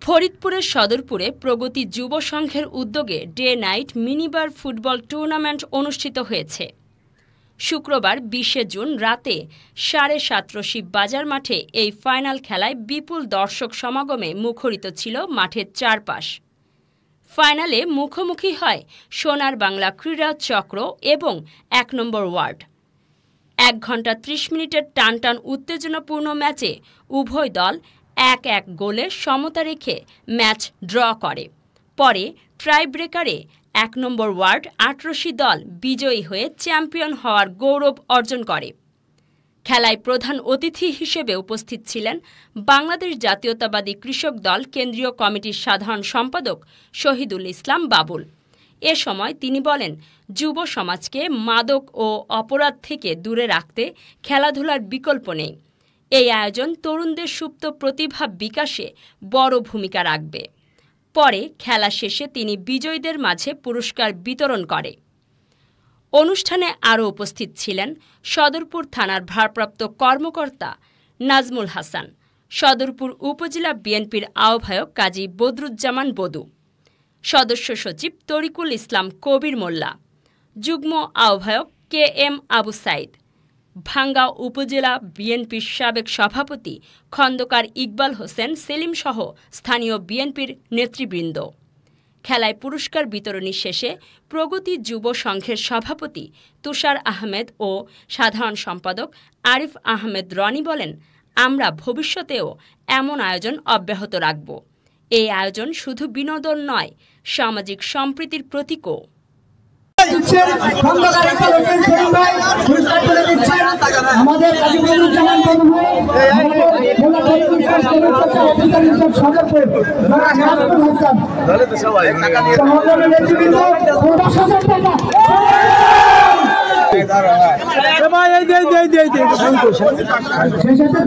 ফরিদপুরের সদরপুরে প্রগতি যুব সংঘের উদ্যোগে day night minibar football tournament অনুষ্ঠিত হয়েছে। শুক্রবার ২০ জুন রাতে ৭:৩০ বাজার মাঠে এই ফাইনাল খেলায় বিপুল দর্শক সমাগমে মুখরিত ছিল মাঠের চারপাশ। ফাইনালে মুখোমুখি হয় সোনার বাংলা ক্রীড়া চক্র এবং ১ নম্বর ওয়ার্ড। ১ ঘণ্টা ৩০ মিনিটের টানটান উত্তেজনাপূর্ণ ম্যাচে উভয় দল ১-১ গোলে সমতা রেখে ম্যাচ ড্র করে। পরে ট্রাই ব্রেকারে ১ নম্বর ওয়ার্ড আটরশি দল বিজয়ী হয়ে চ্যাম্পিয়ন হওয়ার গৌরব অর্জন করে। খেলায় প্রধান অতিথি হিসেবে উপস্থিত ছিলেন বাংলাদেশ জাতীয়তাবাদী কৃষক দল কেন্দ্রীয় কমিটির সাধারণ সম্পাদক শহীদুল ইসলাম বাবুল। এ সময় তিনি বলেন, যুব সমাজকে মাদক ও অপরাধ থেকে দূরে রাখতে খেলাধুলার বিকল্প নেই। এই আয়োজন তরুণদের সুপ্ত প্রতিভা বিকাশে বড় ভূমিকা রাখবে। পরে খেলা শেষে তিনি বিজয়ীদের মাঝে পুরস্কার বিতরণ করে। অনুষ্ঠানে আরও উপস্থিত ছিলেন সদরপুর থানার ভারপ্রাপ্ত কর্মকর্তা নাজমুল হাসান, সদরপুর উপজেলা বিএনপির আহ্বায়ক কাজী বদরুজ্জামান বদু, সদস্য সচিব তরিকুল ইসলাম কবির মোল্লা, যুগ্ম আহ্বায়ক KM আবু সাইদ, ভাঙ্গা উপজেলা বিএনপির সাবেক সভাপতি খন্দকার ইকবাল হোসেন সেলিম সহ স্থানীয় বিএনপির নেতৃবৃন্দ। খেলায় পুরস্কার বিতরণী শেষে প্রগতি যুব সংঘের সভাপতি তুষার আহমেদ ও সাধারণ সম্পাদক আরিফ আহমেদ রনি বলেন, আমরা ভবিষ্যতেও এমন আয়োজন অব্যাহত রাখব। এই আয়োজন শুধু বিনোদন নয়, সামাজিক সম্প্রীতির প্রতীকও।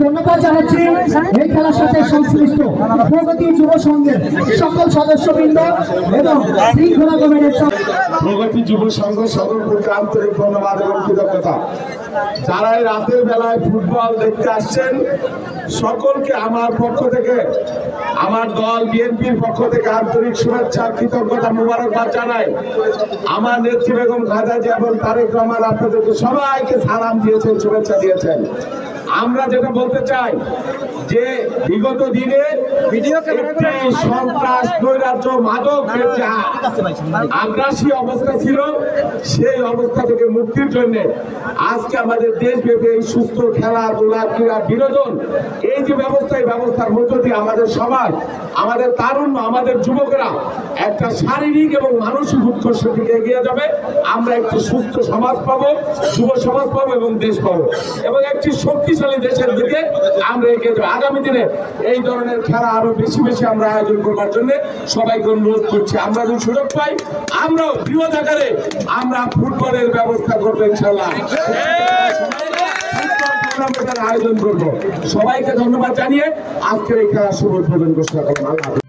ধন্যবাদ জানাচ্ছি এই খেলার সাথে সংশ্লিষ্ট প্রগতি যুব সংঘের সকল সদস্যবৃন্দ এবং শৃঙ্খলা কমিটির প্রগতি যুব সংঘ সদরপুরকে আন্তরিক ধন্যবাদ এবং কৃতজ্ঞতা। যারা রাতের বেলায় ফুটবল দেখতে আসছেন সকলকে আমার পক্ষ থেকে, আমার দল বিএনপির পক্ষ থেকে আন্তরিক শুভেচ্ছা কৃতজ্ঞতা মোবারকবাদ জানাই। আমার নেত্রী বেগম খালেদা জিয়া এবং তারেক রহমান আপনাদেরকে সবাইকে সালাম দিয়েছেন, শুভেচ্ছা দিয়েছেন। আমরা যেটা বলতে চাই যে বিগত দিনে সন্ত্রাস, নৈরাজ্য, মাদকের যে আগ্রাসী অবস্থা ছিল সেই অবস্থা থেকে মুক্তির জন্য আজকে আমাদের দেশব্যাপী এই সুস্থ খেলাধুলা, ক্রীড়া, বিনোদন এই যে ব্যবস্থা, এই ব্যবস্থার মধ্য দিয়ে আমাদের সমাজ, আমাদের তারুণ্য, আমাদের যুবকরা একটা শারীরিক এবং মানসিক উৎকর্ষের দিকে এগিয়ে যাবে। আমরা একটি সুস্থ সমাজ পাবো, যুব সমাজ পাবো এবং দেশ পাবো এবং একটি শক্তিশালী দেশের দিকে আমরা এগিয়ে যাবো। আগামী দিনে এই ধরনের খেলা আরো বেশি বেশি আমরা আয়োজন করবার জন্য সবাইকে অনুরোধ করছি। আমরা যদি সুযোগ পাই আমরাও বৃহৎ আকারে আমরা ফুটবলের ব্যবস্থা করবো ইনশাআল্লাহ, আয়োজন করবো। সবাইকে ধন্যবাদ জানিয়ে আজকের এই খেলার শুভ উদ্বোধন ঘোষণা করলাম।